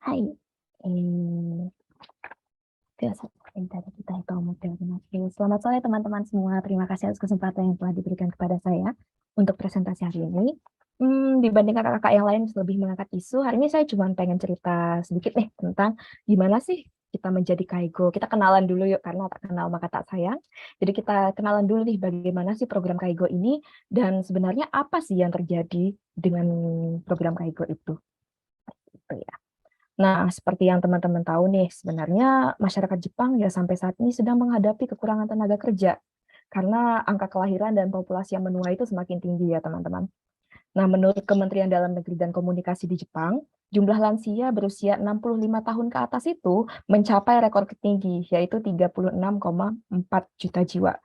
はい。Filsafat kita itu model. Selamat sore teman-teman semua. Terima kasih atas kesempatan yang telah diberikan kepada saya untuk presentasi hari ini. Dibandingkan kakak yang lain lebih mengangkat isu, hari ini saya cuma pengen cerita sedikit nih tentang gimana sih kita menjadi Kaigo. Kita kenalan dulu yuk, karena tak kenal maka tak sayang. Jadi kita kenalan dulu nih bagaimana sih program Kaigo ini dan sebenarnya apa sih yang terjadi dengan program Kaigo itu. Gitu ya. Nah, seperti yang teman-teman tahu nih, sebenarnya masyarakat Jepang ya sampai saat ini sedang menghadapi kekurangan tenaga kerja karena angka kelahiran dan populasi yang menua itu semakin tinggi ya teman-teman. Nah, menurut Kementerian Dalam Negeri dan Komunikasi di Jepang, jumlah lansia berusia 65 tahun ke atas itu mencapai rekor tertinggi, yaitu 36,4 juta jiwa,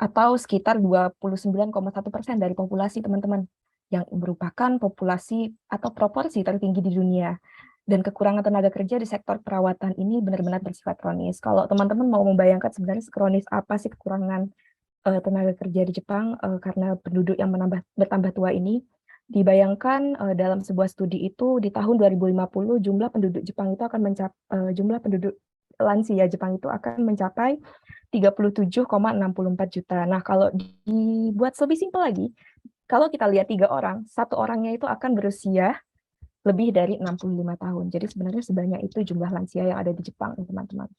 atau sekitar 29,1% dari populasi teman-teman, yang merupakan populasi atau proporsi tertinggi di dunia. Dan kekurangan tenaga kerja di sektor perawatan ini benar-benar bersifat kronis. Kalau teman-teman mau membayangkan sebenarnya kronis apa sih kekurangan tenaga kerja di Jepang karena penduduk yang bertambah tua ini, dibayangkan dalam sebuah studi itu di tahun 2050 jumlah penduduk Jepang itu akan jumlah penduduk lansia Jepang itu akan mencapai 37,64 juta. Nah, kalau dibuat lebih simpel lagi, kalau kita lihat 3 orang, satu orangnya itu akan berusia lebih dari 65 tahun. Jadi sebenarnya sebanyak itu jumlah lansia yang ada di Jepang, teman-teman.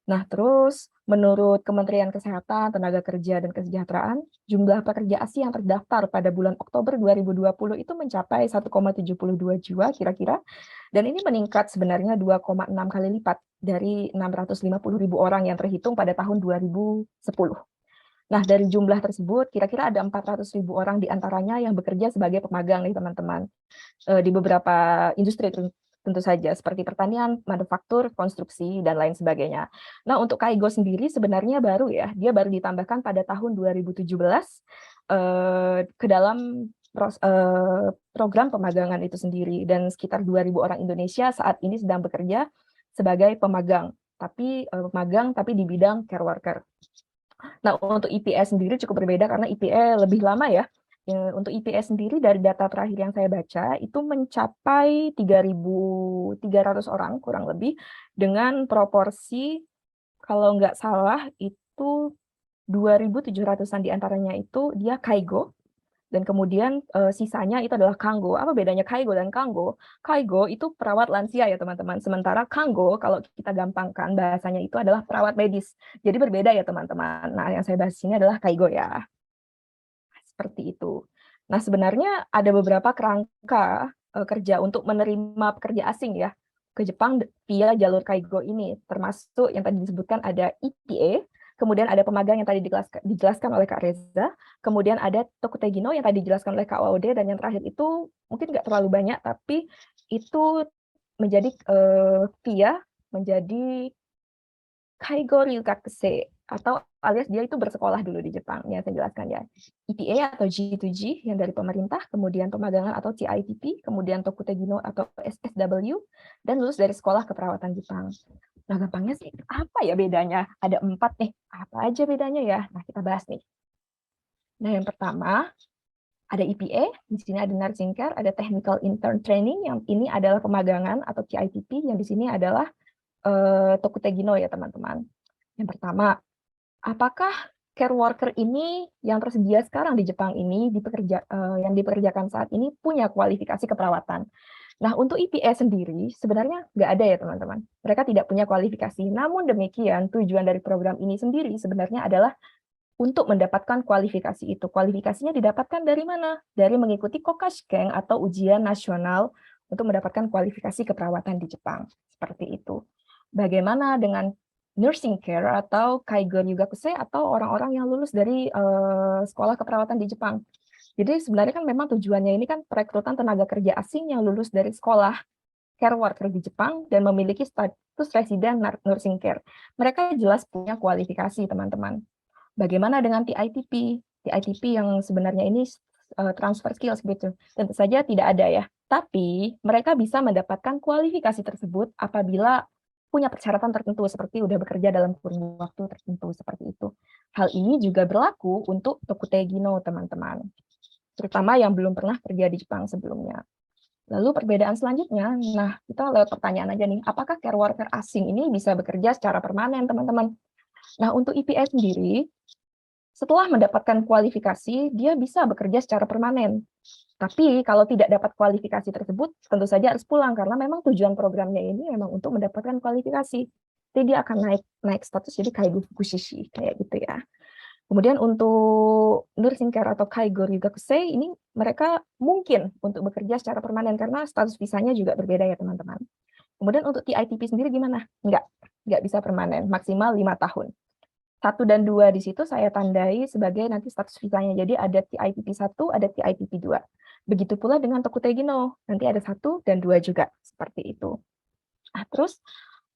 Nah, terus menurut Kementerian Kesehatan, Tenaga Kerja, dan Kesejahteraan, jumlah pekerja asing yang terdaftar pada bulan Oktober 2020 itu mencapai 1,72 jiwa kira-kira, dan ini meningkat sebenarnya 2,6 kali lipat dari 650.000 orang yang terhitung pada tahun 2010. Nah, dari jumlah tersebut, kira-kira ada 400.000 orang di antaranya yang bekerja sebagai pemagang nih, teman-teman, di beberapa industri tentu saja, seperti pertanian, manufaktur, konstruksi, dan lain sebagainya. Nah, untuk Kaigo sendiri sebenarnya baru ya, dia baru ditambahkan pada tahun 2017 ke dalam program pemagangan itu sendiri, dan sekitar 2.000 orang Indonesia saat ini sedang bekerja sebagai pemagang, tapi di bidang care worker. Nah, untuk IPE sendiri cukup berbeda karena IPE lebih lama ya. Untuk IPE sendiri dari data terakhir yang saya baca itu mencapai 3.300 orang kurang lebih dengan proporsi kalau nggak salah itu 2.700-an diantaranya itu dia Kaigo, dan kemudian sisanya itu adalah Kanggo. Apa bedanya Kaigo dan Kanggo? Kaigo itu perawat lansia ya teman-teman. Sementara Kanggo kalau kita gampangkan bahasanya itu adalah perawat medis. Jadi berbeda ya teman-teman. Nah, yang saya bahas ini adalah Kaigo ya. Seperti itu. Nah, sebenarnya ada beberapa kerangka kerja untuk menerima pekerja asing ya ke Jepang via jalur Kaigo ini, termasuk yang tadi disebutkan ada EPA, kemudian ada pemagang yang tadi dijelaskan oleh Kak Reza, kemudian ada Tokutegino yang tadi dijelaskan oleh Kak Waude, dan yang terakhir itu mungkin nggak terlalu banyak, tapi itu menjadi via menjadi Kaigo Ryukakuse, atau alias dia itu bersekolah dulu di Jepang, yang saya jelaskan ya. EPA atau G2G yang dari pemerintah, kemudian pemagangan atau CITP, kemudian Tokutegino atau SSW, dan lulus dari sekolah keperawatan Jepang. Nah, gampangnya sih apa ya bedanya? Ada 4 nih. Apa aja bedanya ya? Nah, kita bahas nih. Nah, yang pertama ada EPA, di sini ada nursing care, ada technical intern training, yang ini adalah pemagangan atau CITP, yang di sini adalah Tokutegino ya teman-teman. Yang pertama, apakah care worker ini yang tersedia sekarang di Jepang ini yang dipekerjakan saat ini punya kualifikasi keperawatan? Nah, untuk IPA sendiri sebenarnya nggak ada ya teman-teman. Mereka tidak punya kualifikasi. Namun demikian, tujuan dari program ini sendiri sebenarnya adalah untuk mendapatkan kualifikasi itu. Kualifikasinya didapatkan dari mana? Dari mengikuti Kokashken atau ujian nasional untuk mendapatkan kualifikasi keperawatan di Jepang. Seperti itu. Bagaimana dengan nursing care atau Kaigo Ryugakuse atau orang-orang yang lulus dari sekolah keperawatan di Jepang? Jadi sebenarnya kan memang tujuannya ini kan perekrutan tenaga kerja asing yang lulus dari sekolah care worker di Jepang dan memiliki status resident nursing care. Mereka jelas punya kualifikasi, teman-teman. Bagaimana dengan TITP? TITP yang sebenarnya ini transfer skills gitu. Tentu saja tidak ada ya. Tapi mereka bisa mendapatkan kualifikasi tersebut apabila punya persyaratan tertentu seperti udah bekerja dalam kurun waktu tertentu seperti itu. Hal ini juga berlaku untuk Tokutegino, teman-teman. Terutama yang belum pernah kerja di Jepang sebelumnya. Lalu perbedaan selanjutnya, nah kita lewat pertanyaan aja nih, apakah care worker asing ini bisa bekerja secara permanen, teman-teman? Nah, untuk IPA sendiri, setelah mendapatkan kualifikasi, dia bisa bekerja secara permanen. Tapi kalau tidak dapat kualifikasi tersebut, tentu saja harus pulang, karena memang tujuan programnya ini memang untuk mendapatkan kualifikasi. Jadi dia akan naik status jadi Kaigo Fukushishi, kayak gitu ya. Kemudian untuk nursing care atau Kaigo Ryugakusei ini mereka mungkin untuk bekerja secara permanen karena status visanya juga berbeda ya teman-teman. Kemudian untuk TITP sendiri gimana? Nggak bisa permanen, maksimal 5 tahun. 1 dan 2 di situ saya tandai sebagai nanti status visanya. Jadi ada TITP 1, ada TITP 2. Begitu pula dengan Tokutei Gino, nanti ada 1 dan 2 juga, seperti itu. Nah, terus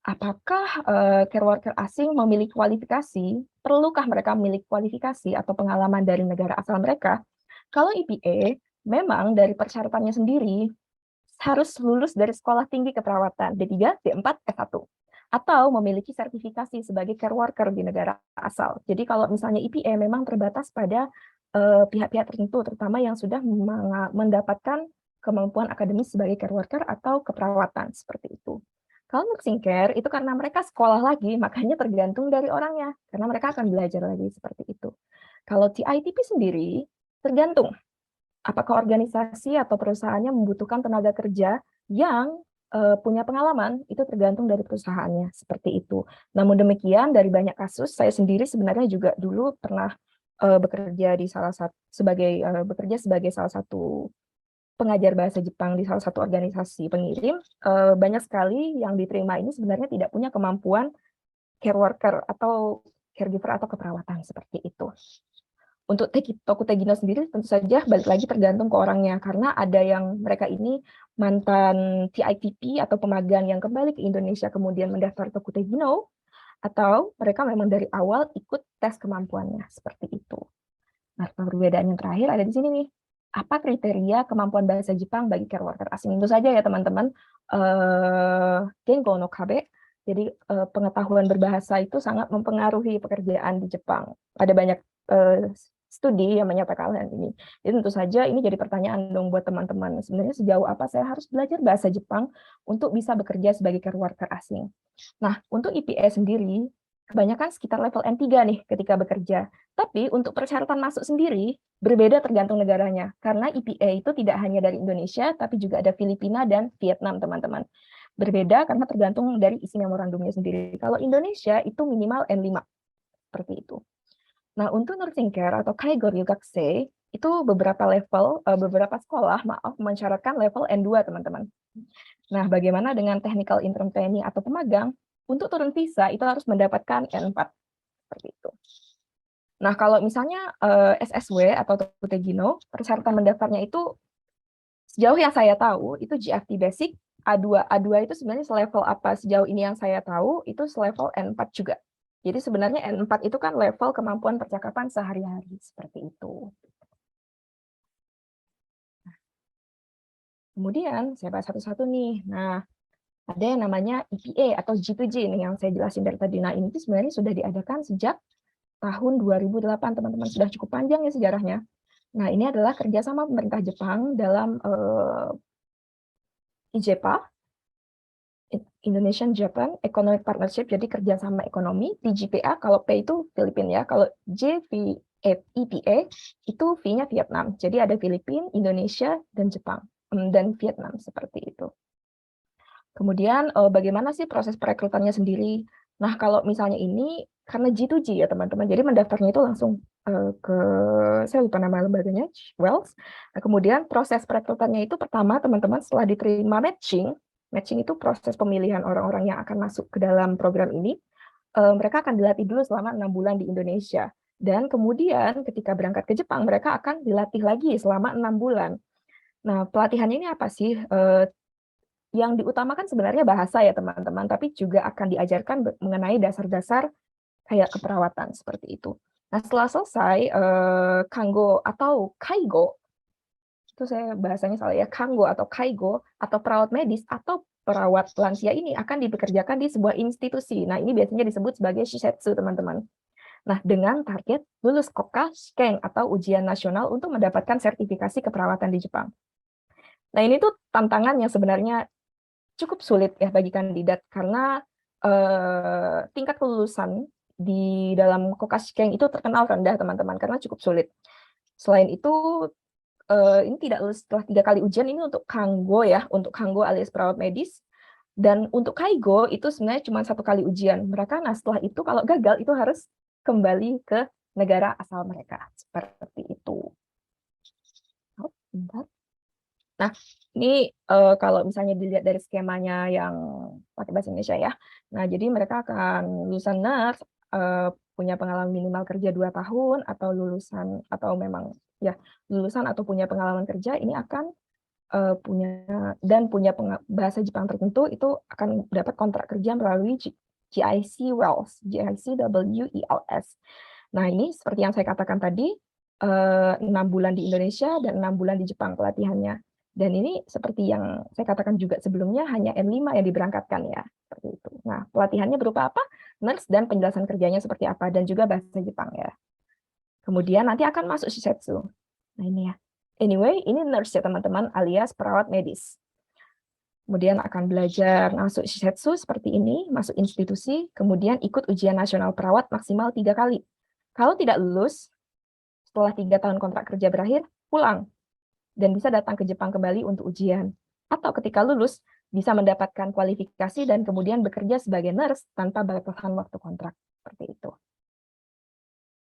apakah care worker asing memiliki kualifikasi? Perlukah mereka memiliki kualifikasi atau pengalaman dari negara asal mereka? Kalau IPA, memang dari persyaratannya sendiri harus lulus dari sekolah tinggi keperawatan D3, D4, S1 atau memiliki sertifikasi sebagai care worker di negara asal. Jadi kalau misalnya IPA memang terbatas pada pihak-pihak tertentu, terutama yang sudah mendapatkan kemampuan akademis sebagai care worker atau keperawatan, seperti itu. Kalau nursing care, itu karena mereka sekolah lagi, makanya tergantung dari orangnya, karena mereka akan belajar lagi, seperti itu. Kalau TITP sendiri, tergantung apakah organisasi atau perusahaannya membutuhkan tenaga kerja yang punya pengalaman, itu tergantung dari perusahaannya, seperti itu. Namun demikian, dari banyak kasus, saya sendiri sebenarnya juga dulu pernah bekerja di bekerja sebagai salah satu pengajar bahasa Jepang di salah satu organisasi pengirim. Banyak sekali yang diterima ini sebenarnya tidak punya kemampuan care worker atau caregiver atau keperawatan seperti itu. Untuk Tokutei Gino sendiri tentu saja balik lagi tergantung ke orangnya, karena ada yang mereka ini mantan TITP atau pemagang yang kembali ke Indonesia kemudian mendaftar Tokutei Gino, atau mereka memang dari awal ikut tes kemampuannya, seperti itu. Nah, perbedaan yang terakhir ada di sini nih. Apa kriteria kemampuan bahasa Jepang bagi care worker asing? Itu saja ya teman-teman. Gengo no Kabe. Jadi pengetahuan berbahasa itu sangat mempengaruhi pekerjaan di Jepang. Ada banyak studi yang menyatakan hal ini. Jadi tentu saja ini jadi pertanyaan dong buat teman-teman. Sebenarnya sejauh apa saya harus belajar bahasa Jepang untuk bisa bekerja sebagai care worker asing? Nah, untuk IPA sendiri, kebanyakan sekitar level N3 nih ketika bekerja. Tapi untuk persyaratan masuk sendiri, berbeda tergantung negaranya. Karena IPA itu tidak hanya dari Indonesia, tapi juga ada Filipina dan Vietnam, teman-teman. Berbeda karena tergantung dari isi memorandumnya sendiri. Kalau Indonesia itu minimal N5, seperti itu. Nah, untuk nursing care atau Kaigo Ryugakusei, itu beberapa sekolah, mensyaratkan level N2, teman-teman. Nah, bagaimana dengan technical intern training atau pemagang? Untuk turun visa, itu harus mendapatkan N4, seperti itu. Nah, kalau misalnya SSW atau Tokutei Gino, persyaratan mendaftarnya itu, sejauh yang saya tahu, itu GFT Basic, A2. A2 itu sebenarnya selevel apa? Sejauh ini yang saya tahu, itu selevel N4 juga. Jadi sebenarnya N4 itu kan level kemampuan percakapan sehari-hari, seperti itu. Kemudian saya bahas satu-satu nih. Nah, ada yang namanya EPA atau G2G nih yang saya jelasin dari tadi. Nah, ini tuh sebenarnya sudah diadakan sejak tahun 2008, teman-teman. Sudah cukup panjang ya sejarahnya. Nah, ini adalah kerjasama pemerintah Jepang dalam IJPA, Indonesian Japan Economic Partnership, jadi kerjasama ekonomi. Di GPA, kalau P itu Filipina ya, kalau EPA itu V-nya Vietnam. Jadi ada Filipina, Indonesia, dan Jepang, dan Vietnam, seperti itu. Kemudian bagaimana sih proses perekrutannya sendiri? Nah, kalau misalnya ini, karena G2G ya teman-teman, jadi mendaftarnya itu langsung ke, saya lupa nama lembaganya, Wells. Nah, kemudian proses perekrutannya itu pertama teman-teman setelah diterima matching itu proses pemilihan orang-orang yang akan masuk ke dalam program ini, mereka akan dilatih dulu selama 6 bulan di Indonesia. Dan kemudian ketika berangkat ke Jepang, mereka akan dilatih lagi selama 6 bulan. Nah, pelatihannya ini apa sih? Yang diutamakan sebenarnya bahasa ya teman-teman, tapi juga akan diajarkan mengenai dasar-dasar kayak keperawatan seperti itu. Nah, setelah selesai, Kanggo atau Kaigo, itu saya bahasanya salah ya, Kanggo atau Kaigo, atau perawat medis atau perawat lansia ini akan dipekerjakan di sebuah institusi. Nah, ini biasanya disebut sebagai Shisetsu, teman-teman. Nah, dengan target lulus Kokka Shikeng atau ujian nasional untuk mendapatkan sertifikasi keperawatan di Jepang. Nah, ini tuh tantangan yang sebenarnya cukup sulit ya bagi kandidat karena tingkat kelulusan di dalam Kokashikeng itu terkenal rendah teman-teman karena cukup sulit. Selain itu ini tidak lulus setelah 3 kali ujian ini untuk Kanggo ya, untuk Kanggo alias perawat medis. Dan untuk Kaigo itu sebenarnya cuma 1 kali ujian. Mereka, nah setelah itu kalau gagal itu harus kembali ke negara asal mereka. Seperti itu. Oh, bentar. Nah, ini kalau misalnya dilihat dari skemanya yang pakai bahasa Indonesia ya. Nah, jadi mereka akan lulusan nurse, punya pengalaman minimal kerja 2 tahun, atau lulusan, atau memang ya lulusan atau punya pengalaman kerja, ini akan punya dan punya bahasa Jepang tertentu, itu akan dapat kontrak kerja melalui GIC Wells, GIC WELS. Nah, ini seperti yang saya katakan tadi, 6 bulan di Indonesia dan 6 bulan di Jepang pelatihannya. Dan ini seperti yang saya katakan juga sebelumnya, hanya N5 yang diberangkatkan ya, seperti itu. Nah, pelatihannya berupa apa? Nurse dan penjelasan kerjanya seperti apa, dan juga bahasa Jepang ya. Kemudian nanti akan masuk shisetsu. Nah, ini ya. Anyway, ini nurse ya teman-teman, alias perawat medis. Kemudian akan belajar masuk shisetsu seperti ini, masuk institusi, kemudian ikut ujian nasional perawat maksimal 3 kali. Kalau tidak lulus, setelah 3 tahun kontrak kerja berakhir, pulang. Dan bisa datang ke Jepang kembali untuk ujian. Atau ketika lulus, bisa mendapatkan kualifikasi dan kemudian bekerja sebagai nurse tanpa batasan waktu kontrak. Seperti itu.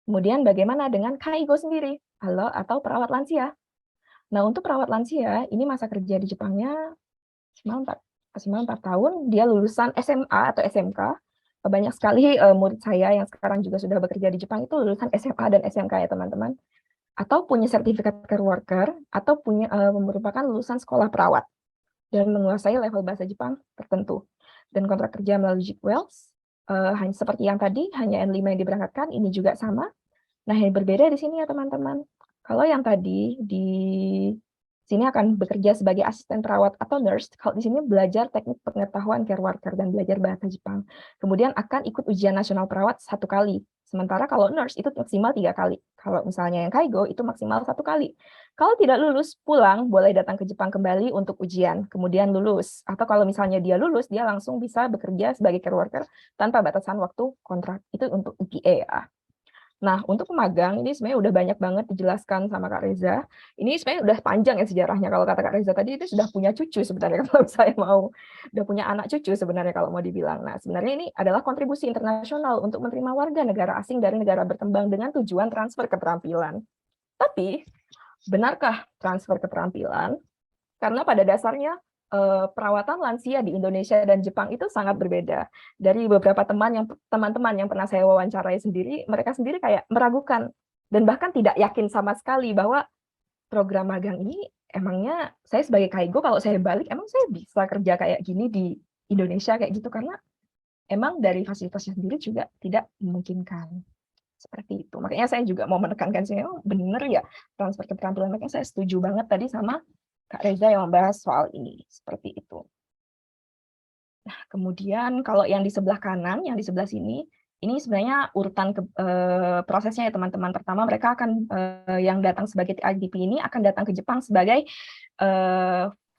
Kemudian bagaimana dengan Kaigo sendiri, atau perawat lansia? Nah, untuk perawat lansia, ini masa kerja di Jepangnya maksimal 4 tahun, dia lulusan SMA atau SMK. Banyak sekali murid saya yang sekarang juga sudah bekerja di Jepang itu lulusan SMA dan SMK ya teman-teman. Atau punya sertifikat care worker, atau merupakan lulusan sekolah perawat, dan menguasai level bahasa Jepang tertentu. Dan kontrak kerja melalui JIPWELS, hanya seperti yang tadi, hanya N5 yang diberangkatkan, ini juga sama. Nah, yang berbeda di sini ya teman-teman. Kalau yang tadi di sini akan bekerja sebagai asisten perawat atau nurse, kalau di sini belajar teknik pengetahuan care worker dan belajar bahasa Jepang. Kemudian akan ikut ujian nasional perawat 1 kali. Sementara kalau nurse itu maksimal 3 kali. Kalau misalnya yang Kaigo itu maksimal 1 kali. Kalau tidak lulus, pulang, boleh datang ke Jepang kembali untuk ujian, kemudian lulus. Atau kalau misalnya dia lulus, dia langsung bisa bekerja sebagai care worker tanpa batasan waktu kontrak. Itu untuk IPA ya. Nah, untuk pemagang ini sebenarnya udah banyak banget dijelaskan sama Kak Reza. Ini sebenarnya udah panjang ya sejarahnya. Kalau kata Kak Reza tadi, itu sudah punya cucu sebenarnya kalau saya mau. Udah punya anak cucu sebenarnya kalau mau dibilang. Nah, sebenarnya ini adalah kontribusi internasional untuk menerima warga negara asing dari negara berkembang dengan tujuan transfer keterampilan. Tapi, benarkah transfer keterampilan? Karena pada dasarnya perawatan lansia di Indonesia dan Jepang itu sangat berbeda. Dari beberapa teman-teman yang pernah saya wawancarai sendiri, mereka sendiri kayak meragukan dan bahkan tidak yakin sama sekali bahwa program magang ini emangnya saya sebagai Kaigo kalau saya balik emang saya bisa kerja kayak gini di Indonesia kayak gitu, karena emang dari fasilitasnya sendiri juga tidak memungkinkan. Seperti itu. Makanya saya juga mau menekankan saya, benar ya transfer keterampilan. Makanya saya setuju banget tadi sama Kak Reza yang membahas soal ini, seperti itu. Nah, kemudian kalau yang di sebelah kanan, yang di sebelah sini, ini sebenarnya urutan prosesnya ya teman-teman. Pertama mereka akan yang datang sebagai TITP ini akan datang ke Jepang sebagai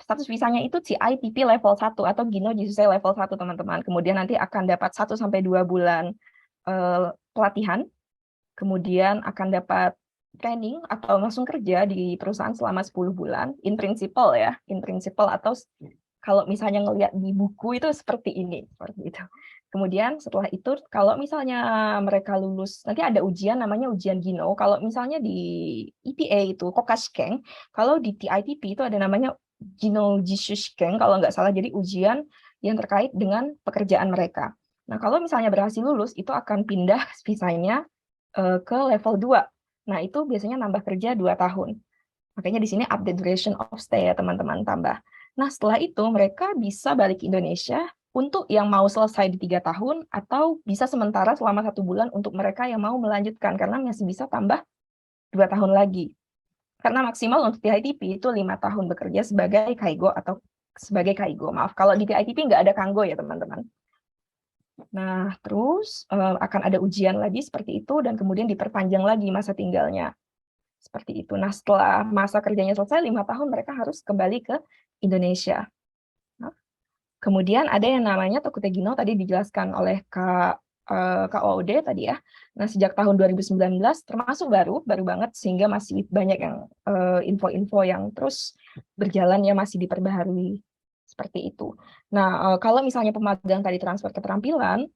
status visanya itu CITP level 1 atau Gino Jisusei level 1 teman-teman. Kemudian nanti akan dapat 1-2 bulan pelatihan, kemudian akan dapat training atau langsung kerja di perusahaan selama 10 bulan, in principle ya, in principle, atau kalau misalnya ngelihat di buku itu seperti ini, seperti itu. Kemudian setelah itu, kalau misalnya mereka lulus, nanti ada ujian namanya ujian Gino. Kalau misalnya di EPA itu Kokashikeng, kalau di TITP itu ada namanya Gino Jishushikeng, kalau nggak salah, jadi ujian yang terkait dengan pekerjaan mereka. Nah, kalau misalnya berhasil lulus, itu akan pindah visanya ke level 2. Nah, itu biasanya nambah kerja 2 tahun. Makanya di sini update duration of stay ya teman-teman tambah. Nah, setelah itu mereka bisa balik ke Indonesia untuk yang mau selesai di 3 tahun atau bisa sementara selama 1 bulan untuk mereka yang mau melanjutkan karena masih bisa tambah 2 tahun lagi. Karena maksimal untuk TITP itu 5 tahun bekerja sebagai Kaigo atau sebagai Kaigo. Maaf, kalau di TITP nggak ada Kanggo ya teman-teman. Nah, terus akan ada ujian lagi seperti itu dan kemudian diperpanjang lagi masa tinggalnya. Seperti itu. Nah, setelah masa kerjanya selesai 5 tahun, mereka harus kembali ke Indonesia. Nah, kemudian ada yang namanya Tokutegino, tadi dijelaskan oleh Kak Ode tadi ya. Nah, sejak tahun 2019 termasuk baru banget, sehingga masih banyak yang info-info yang terus berjalan ya, masih diperbaharui seperti itu. Nah, kalau misalnya pemagang tadi transfer keterampilan,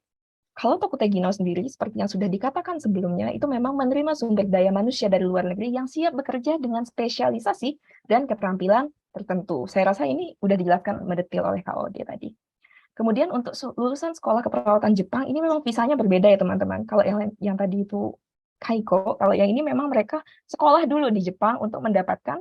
kalau Tokutegino sendiri, seperti yang sudah dikatakan sebelumnya, itu memang menerima sumber daya manusia dari luar negeri yang siap bekerja dengan spesialisasi dan keterampilan tertentu. Saya rasa ini sudah dijelaskan mendetail oleh Kak Ode tadi. Kemudian untuk lulusan sekolah keperawatan Jepang, ini memang visanya berbeda ya teman-teman. Kalau yang tadi itu Kaiko, kalau yang ini memang mereka sekolah dulu di Jepang untuk mendapatkan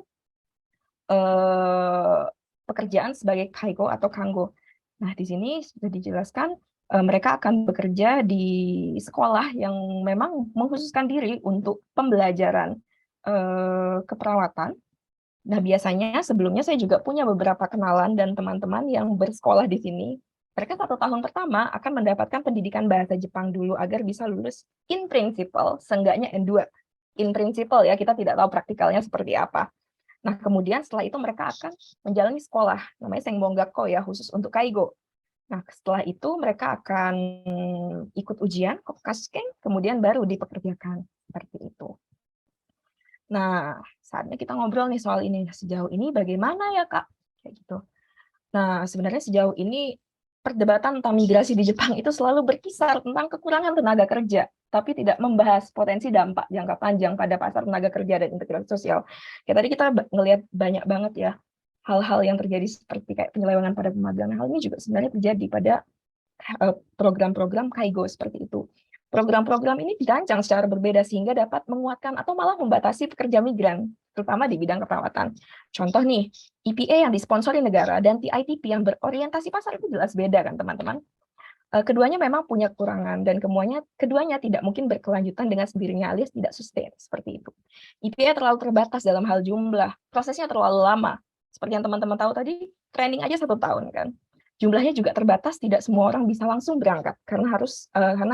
pekerjaan sebagai Kaiko atau Kango. Nah, di sini sudah dijelaskan mereka akan bekerja di sekolah yang memang mengkhususkan diri untuk pembelajaran keperawatan. Nah, biasanya sebelumnya saya juga punya beberapa kenalan dan teman-teman yang bersekolah di sini. Mereka 1 tahun pertama akan mendapatkan pendidikan bahasa Jepang dulu agar bisa lulus in principle, seenggaknya N2. In principle ya, kita tidak tahu praktikalnya seperti apa. Nah, kemudian setelah itu mereka akan menjalani sekolah, namanya Sengbonggakko ya, khusus untuk Kaigo. Nah, setelah itu mereka akan ikut ujian, Kokkasuken, kemudian baru dipekerjakan. Seperti itu. Nah, saatnya kita ngobrol nih soal ini. Sejauh ini bagaimana ya, Kak? Kayak gitu. Nah, sebenarnya sejauh ini perdebatan tentang migrasi di Jepang itu selalu berkisar tentang kekurangan tenaga kerja, tapi tidak membahas potensi dampak jangka panjang pada pasar tenaga kerja dan integrasi sosial. Kayak tadi kita ngelihat banyak banget ya hal-hal yang terjadi seperti kayak penyelewengan pada pemagangan. Hal ini juga sebenarnya terjadi pada program-program Kaigo seperti itu. Program-program ini dirancang secara berbeda sehingga dapat menguatkan atau malah membatasi pekerja migran, terutama di bidang keperawatan. Contoh nih, EPA yang disponsori negara dan TITP yang berorientasi pasar itu jelas beda kan teman-teman. Keduanya memang punya kekurangan dan keduanya tidak mungkin berkelanjutan dengan sendirinya alias tidak sustain seperti itu. EPA terlalu terbatas dalam hal jumlah, prosesnya terlalu lama. Seperti yang teman-teman tahu tadi, training aja 1 tahun kan. Jumlahnya juga terbatas, tidak semua orang bisa langsung berangkat karena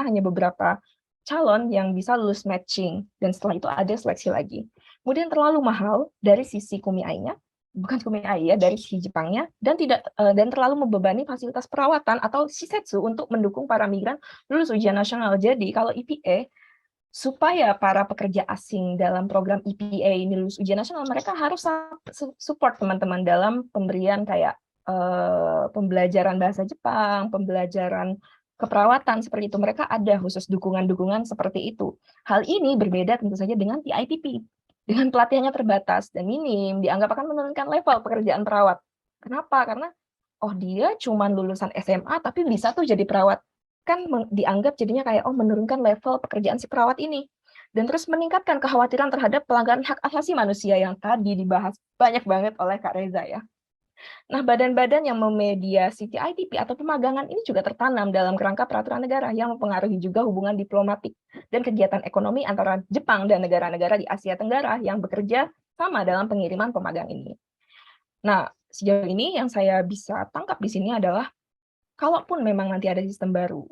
hanya beberapa calon yang bisa lulus matching dan setelah itu ada seleksi lagi. Kemudian terlalu mahal dari sisi kumiainya, bukan kumiai ya, dari sisi Jepangnya dan terlalu membebani fasilitas perawatan atau shisetsu untuk mendukung para migran lulus ujian nasional. Jadi kalau EPA supaya para pekerja asing dalam program EPA ini lulus ujian nasional, mereka harus support teman-teman dalam pemberian kayak pembelajaran bahasa Jepang, pembelajaran keperawatan seperti itu. Mereka ada khusus dukungan-dukungan seperti itu. Hal ini berbeda tentu saja dengan TITP. Dengan pelatihannya terbatas dan minim, dianggap akan menurunkan level pekerjaan perawat. Kenapa? Karena dia cuma lulusan SMA tapi bisa tuh jadi perawat. Kan dianggap jadinya kayak menurunkan level pekerjaan si perawat ini. Dan terus meningkatkan kekhawatiran terhadap pelanggaran hak asasi manusia yang tadi dibahas banyak banget oleh Kak Reza ya. Nah, badan-badan yang memediasi TITP atau pemagangan ini juga tertanam dalam kerangka peraturan negara yang mempengaruhi juga hubungan diplomatik dan kegiatan ekonomi antara Jepang dan negara-negara di Asia Tenggara yang bekerja sama dalam pengiriman pemagang ini. Nah, sejauh ini yang saya bisa tangkap di sini adalah kalaupun memang nanti ada sistem baru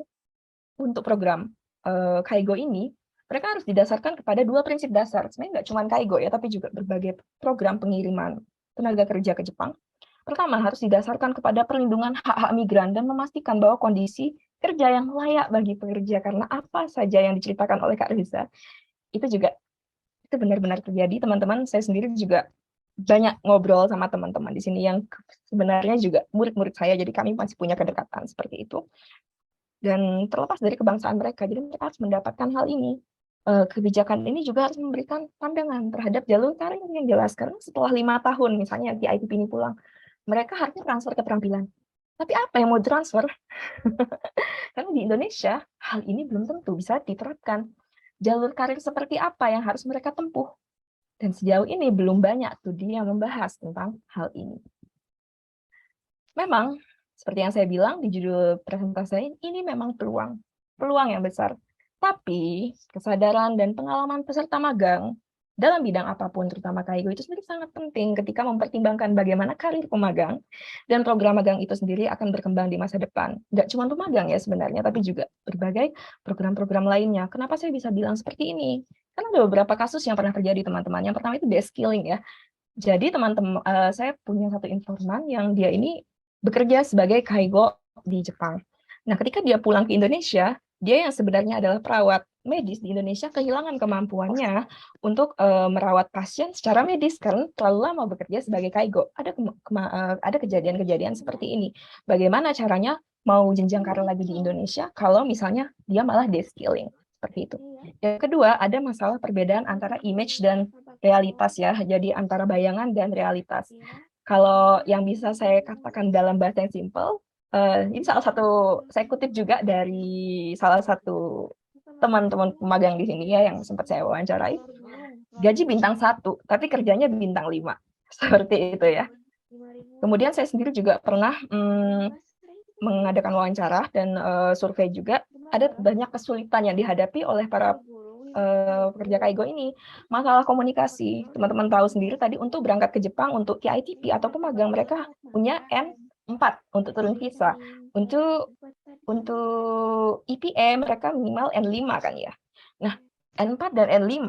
untuk program Kaigo ini, mereka harus didasarkan kepada 2 prinsip dasar. Sebenarnya nggak cuma Kaigo ya, tapi juga berbagai program pengiriman tenaga kerja ke Jepang. Pertama, harus didasarkan kepada perlindungan hak-hak migran dan memastikan bahwa kondisi kerja yang layak bagi pekerja, karena apa saja yang diceritakan oleh Kak Reza, itu benar-benar terjadi. Teman-teman, saya sendiri juga banyak ngobrol sama teman-teman di sini yang sebenarnya juga murid-murid saya, jadi kami masih punya kedekatan seperti itu. Dan terlepas dari kebangsaan mereka, jadi mereka harus mendapatkan hal ini. Kebijakan ini juga harus memberikan pandangan terhadap jalur karir yang jelas, karena setelah 5 tahun misalnya di ITP ini pulang, mereka harusnya transfer keterampilan. Tapi apa yang mau transfer? Karena di Indonesia, hal ini belum tentu bisa diterapkan. Jalur karir seperti apa yang harus mereka tempuh? Dan sejauh ini belum banyak studi yang membahas tentang hal ini. Memang, seperti yang saya bilang di judul presentasi saya, ini memang peluang yang besar. Tapi, kesadaran dan pengalaman peserta magang dalam bidang apapun, terutama Kaigo itu sendiri sangat penting ketika mempertimbangkan bagaimana karir pemagang dan program magang itu sendiri akan berkembang di masa depan. Nggak cuma pemagang ya sebenarnya, tapi juga berbagai program-program lainnya. Kenapa saya bisa bilang seperti ini? Kan ada beberapa kasus yang pernah terjadi teman-teman. Yang pertama itu de-skilling ya. Jadi teman-teman, saya punya satu informan yang dia ini bekerja sebagai kaigo di Jepang. Nah, ketika dia pulang ke Indonesia, dia yang sebenarnya adalah perawat medis di Indonesia kehilangan kemampuannya untuk merawat pasien secara medis karena terlalu lama bekerja sebagai kaigo. Ada kejadian-kejadian seperti ini. Bagaimana caranya mau jenjang karir lagi di Indonesia kalau misalnya dia malah de-skilling seperti itu. Yang kedua, ada masalah perbedaan antara image dan realitas ya. Jadi antara bayangan dan realitas. Kalau yang bisa saya katakan dalam bahasa yang simple, ini salah satu saya kutip juga dari salah satu teman-teman pemagang di sini ya yang sempat saya wawancarai. Gaji bintang 1, tapi kerjanya bintang 5. Seperti itu ya. Kemudian saya sendiri juga pernah mengadakan wawancara dan survei juga. Ada banyak kesulitan yang dihadapi oleh para pekerja kaigo ini. Masalah komunikasi. Teman-teman tahu sendiri tadi untuk berangkat ke Jepang untuk KITP atau pemagang mereka punya N4 untuk turun visa. Untuk IPA mereka minimal N5 kan ya. Nah, N4 dan N5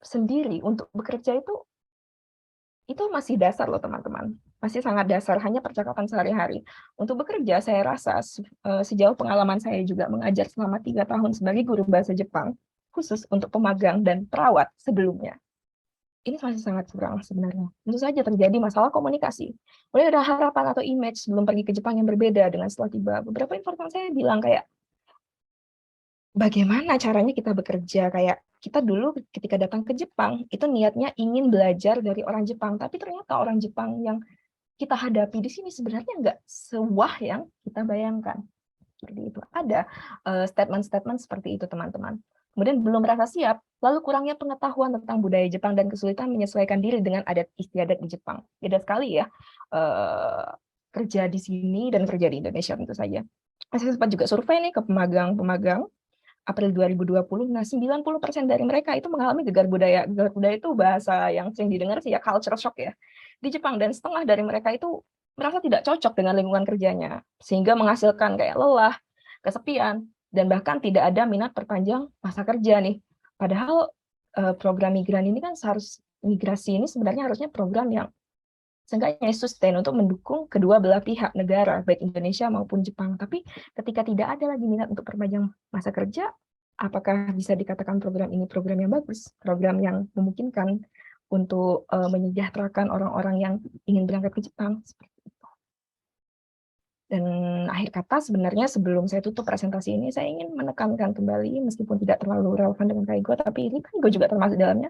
sendiri untuk bekerja itu masih dasar loh teman-teman. Masih sangat dasar, hanya percakapan sehari-hari. Untuk bekerja, saya rasa sejauh pengalaman saya juga mengajar selama 3 tahun sebagai guru bahasa Jepang, khusus untuk pemagang dan perawat sebelumnya. Ini masih sangat kurang sebenarnya. Tentu saja terjadi masalah komunikasi. Mulai ada harapan atau image sebelum pergi ke Jepang yang berbeda dengan setelah tiba. Beberapa informan saya bilang kayak, bagaimana caranya kita bekerja, kayak kita dulu ketika datang ke Jepang itu niatnya ingin belajar dari orang Jepang, tapi ternyata orang Jepang yang kita hadapi di sini sebenarnya nggak sewah yang kita bayangkan. Seperti itu. Ada statement-statement seperti itu teman-teman. Kemudian belum merasa siap, lalu kurangnya pengetahuan tentang budaya Jepang dan kesulitan menyesuaikan diri dengan adat istiadat di Jepang. Beda sekali ya kerja di sini dan kerja di Indonesia tentu saja. Saya sempat juga survei nih ke pemagang-pemagang April 2020, nah 90% dari mereka itu mengalami gegar budaya. Gegar budaya itu bahasa yang sering didengar sih ya, culture shock ya. Di Jepang, dan setengah dari mereka itu merasa tidak cocok dengan lingkungan kerjanya, sehingga menghasilkan kayak lelah, kesepian, dan bahkan tidak ada minat perpanjang masa kerja nih. Padahal program migran ini kan migrasi ini sebenarnya harusnya program yang seenggaknya sustain untuk mendukung kedua belah pihak negara, baik Indonesia maupun Jepang. Tapi ketika tidak ada lagi minat untuk perpanjang masa kerja, apakah bisa dikatakan program ini program yang bagus, program yang memungkinkan untuk menyejahterakan orang-orang yang ingin berangkat ke Jepang? Seperti itu. Dan akhir kata sebenarnya sebelum saya tutup presentasi ini, saya ingin menekankan kembali, meskipun tidak terlalu relevan dengan Kaigo, tapi ini Kaigo juga termasuk dalamnya.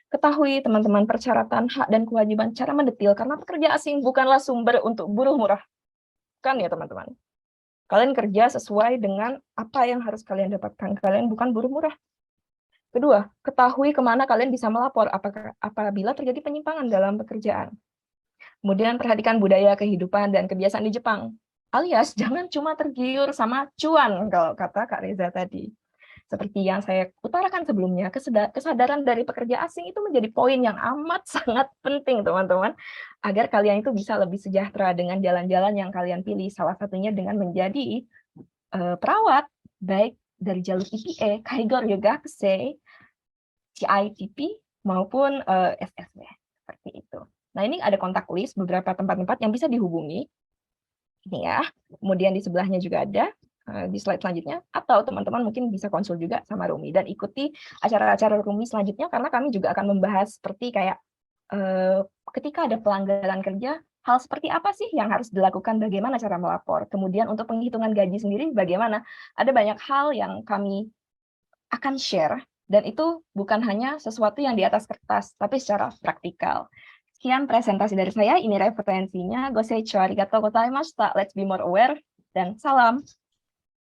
Ketahui teman-teman persyaratan, hak, dan kewajiban secara mendetil, karena pekerja asing bukanlah sumber untuk buruh murah. Kan ya teman-teman? Kalian kerja sesuai dengan apa yang harus kalian dapatkan. Kalian bukan buruh murah. Kedua, ketahui kemana kalian bisa melapor apabila terjadi penyimpangan dalam pekerjaan. Kemudian perhatikan budaya, kehidupan, dan kebiasaan di Jepang. Alias, jangan cuma tergiur sama cuan, kalau kata Kak Reza tadi. Seperti yang saya utarakan sebelumnya, kesadaran dari pekerja asing itu menjadi poin yang amat sangat penting, teman-teman, agar kalian itu bisa lebih sejahtera dengan jalan-jalan yang kalian pilih. Salah satunya dengan menjadi perawat, baik dari jalur IPA, Kaigo Ryugakusei, CITP, maupun SSW. Seperti itu. Nah, ini ada kontak list beberapa tempat-tempat yang bisa dihubungi. Ini ya. Kemudian di sebelahnya juga ada di slide selanjutnya, atau teman-teman mungkin bisa konsul juga sama Rumi dan ikuti acara-acara Rumi selanjutnya, karena kami juga akan membahas seperti kayak ketika ada pelanggaran kerja, hal seperti apa sih yang harus dilakukan, bagaimana cara melapor, kemudian untuk penghitungan gaji sendiri bagaimana. Ada banyak hal yang kami akan share, dan itu bukan hanya sesuatu yang di atas kertas, tapi secara praktikal. Sekian presentasi dari saya, ini referensinya. Goseichou arigatou gozaimashita. Let's be more aware, dan salam.